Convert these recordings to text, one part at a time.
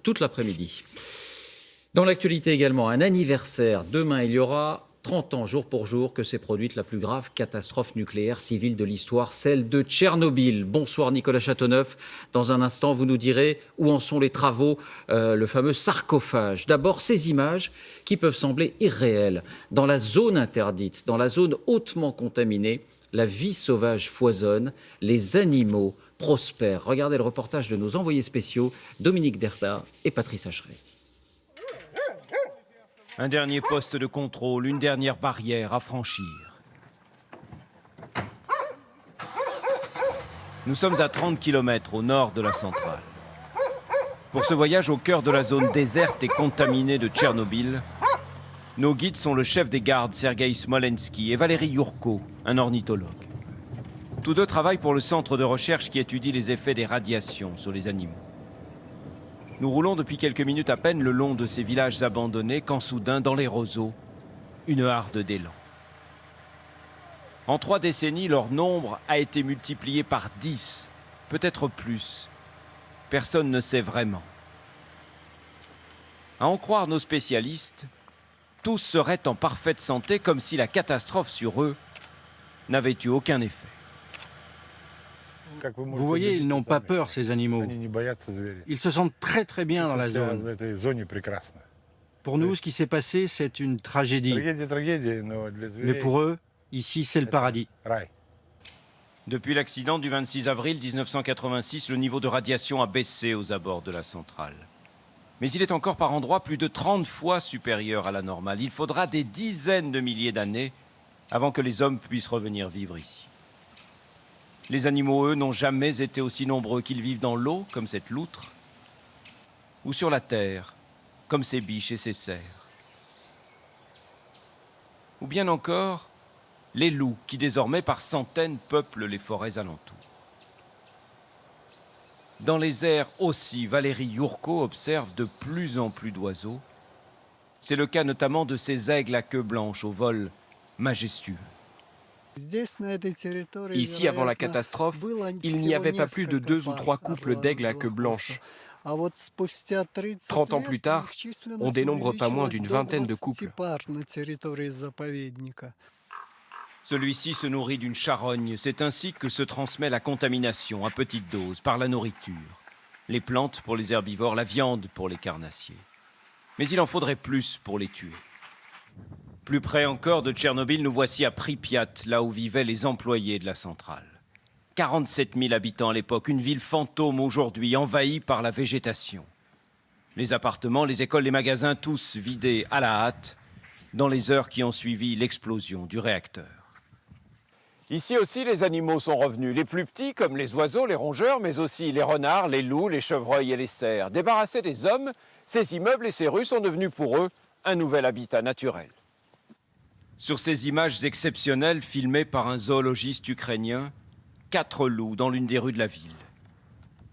toute l'après-midi. Dans l'actualité également, un anniversaire. Demain, il y aura 30 ans, jour pour jour, que s'est produite la plus grave catastrophe nucléaire civile de l'histoire, celle de Tchernobyl. Bonsoir Nicolas Châteauneuf. Dans un instant, vous nous direz où en sont les travaux, le fameux sarcophage. D'abord, ces images qui peuvent sembler irréelles. Dans la zone interdite, dans la zone hautement contaminée, la vie sauvage foisonne, les animaux prospèrent. Regardez le reportage de nos envoyés spéciaux, Dominique Derda et Patrice Hacheret. Un dernier poste de contrôle, une dernière barrière à franchir. Nous sommes à 30 km au nord de la centrale. Pour ce voyage au cœur de la zone déserte et contaminée de Tchernobyl, nos guides sont le chef des gardes Sergueï Smolensky et Valérie Yourko, un ornithologue. Tous deux travaillent pour le centre de recherche qui étudie les effets des radiations sur les animaux. Nous roulons depuis quelques minutes à peine le long de ces villages abandonnés quand soudain, dans les roseaux, une harde d'élan. En 3 décennies, leur nombre a été multiplié par 10, peut-être plus. Personne ne sait vraiment. À en croire nos spécialistes, tous seraient en parfaite santé comme si la catastrophe sur eux n'avait eu aucun effet. Vous voyez, ils n'ont pas peur, ces animaux. Ils se sentent très très bien dans la zone. Pour nous, ce qui s'est passé, c'est une tragédie. Mais pour eux, ici, c'est le paradis. Depuis l'accident du 26 avril 1986, le niveau de radiation a baissé aux abords de la centrale. Mais il est encore par endroits plus de 30 fois supérieur à la normale. Il faudra des dizaines de milliers d'années avant que les hommes puissent revenir vivre ici. Les animaux, eux, n'ont jamais été aussi nombreux qu'ils vivent dans l'eau, comme cette loutre, ou sur la terre, comme ces biches et ces cerfs. Ou bien encore, les loups, qui désormais par centaines peuplent les forêts alentours. Dans les airs aussi, Valérie Yourko observe de plus en plus d'oiseaux. C'est le cas notamment de ces aigles à queue blanche au vol majestueux. Ici, avant la catastrophe, il n'y avait pas plus de 2 ou 3 couples d'aigles à queue blanche. 30 ans plus tard, on dénombre pas moins d'une vingtaine de couples. Celui-ci se nourrit d'une charogne. C'est ainsi que se transmet la contamination à petite dose par la nourriture. Les plantes pour les herbivores, la viande pour les carnassiers. Mais il en faudrait plus pour les tuer. Plus près encore de Tchernobyl, nous voici à Pripyat, là où vivaient les employés de la centrale. 47 000 habitants à l'époque, une ville fantôme aujourd'hui, envahie par la végétation. Les appartements, les écoles, les magasins, tous vidés à la hâte, dans les heures qui ont suivi l'explosion du réacteur. Ici aussi, les animaux sont revenus, les plus petits comme les oiseaux, les rongeurs, mais aussi les renards, les loups, les chevreuils et les cerfs. Débarrassés des hommes, ces immeubles et ces rues sont devenus pour eux un nouvel habitat naturel. Sur ces images exceptionnelles filmées par un zoologiste ukrainien, 4 loups dans l'une des rues de la ville.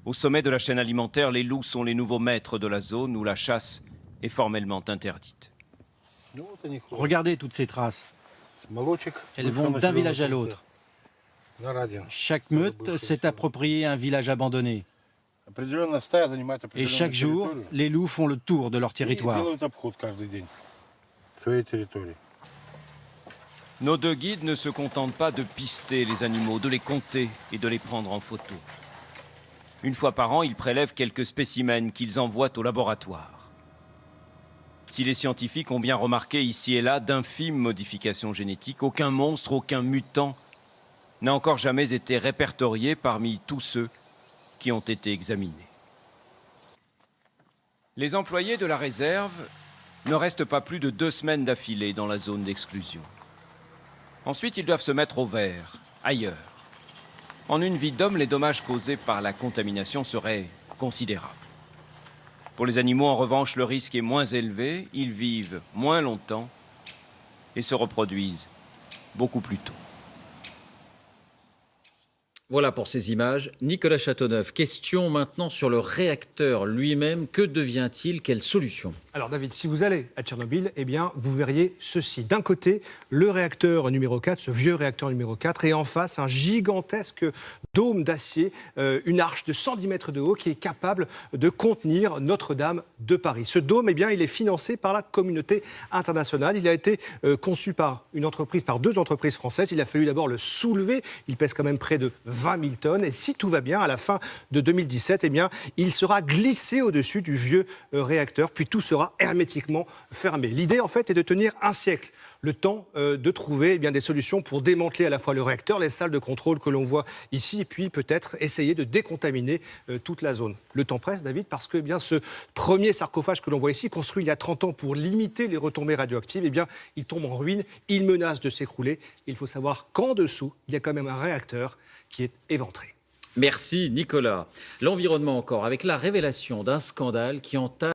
Au sommet de la chaîne alimentaire, les loups sont les nouveaux maîtres de la zone où la chasse est formellement interdite. Regardez toutes ces traces. Elles vont d'un village à l'autre. Chaque meute s'est approprié un village abandonné. Et chaque jour, les loups font le tour de leur territoire. Nos 2 guides ne se contentent pas de pister les animaux, de les compter et de les prendre en photo. Une fois par an, ils prélèvent quelques spécimens qu'ils envoient au laboratoire. Si les scientifiques ont bien remarqué ici et là d'infimes modifications génétiques, aucun monstre, aucun mutant n'a encore jamais été répertorié parmi tous ceux qui ont été examinés. Les employés de la réserve ne restent pas plus de 2 semaines d'affilée dans la zone d'exclusion. Ensuite, ils doivent se mettre au vert, ailleurs. En une vie d'homme, les dommages causés par la contamination seraient considérables. Pour les animaux, en revanche, le risque est moins élevé, ils vivent moins longtemps et se reproduisent beaucoup plus tôt. Voilà pour ces images. Nicolas Châteauneuf, question maintenant sur le réacteur lui-même. Que devient-il? Quelle solution? Alors David, si vous allez à Tchernobyl, eh bien, vous verriez ceci. D'un côté, le réacteur numéro 4, ce vieux réacteur numéro 4, et en face, un gigantesque dôme d'acier, une arche de 110 mètres de haut qui est capable de contenir Notre-Dame de Paris. Ce dôme, eh bien, il est financé par la communauté internationale. Il a été conçu par deux entreprises françaises. Il a fallu d'abord le soulever. Il pèse quand même près de 20 000 tonnes. Et si tout va bien, à la fin de 2017, eh bien, il sera glissé au-dessus du vieux réacteur, puis tout sera hermétiquement fermé. L'idée, en fait, est de tenir un siècle. Le temps de trouver eh bien, des solutions pour démanteler à la fois le réacteur, les salles de contrôle que l'on voit ici, et puis peut-être essayer de décontaminer toute la zone. Le temps presse, David, parce que eh bien, ce premier sarcophage que l'on voit ici, construit il y a 30 ans pour limiter les retombées radioactives, eh bien, il tombe en ruine, il menace de s'écrouler. Il faut savoir qu'en dessous, il y a quand même un réacteur qui est éventré. Merci Nicolas. L'environnement encore, avec la révélation d'un scandale qui entache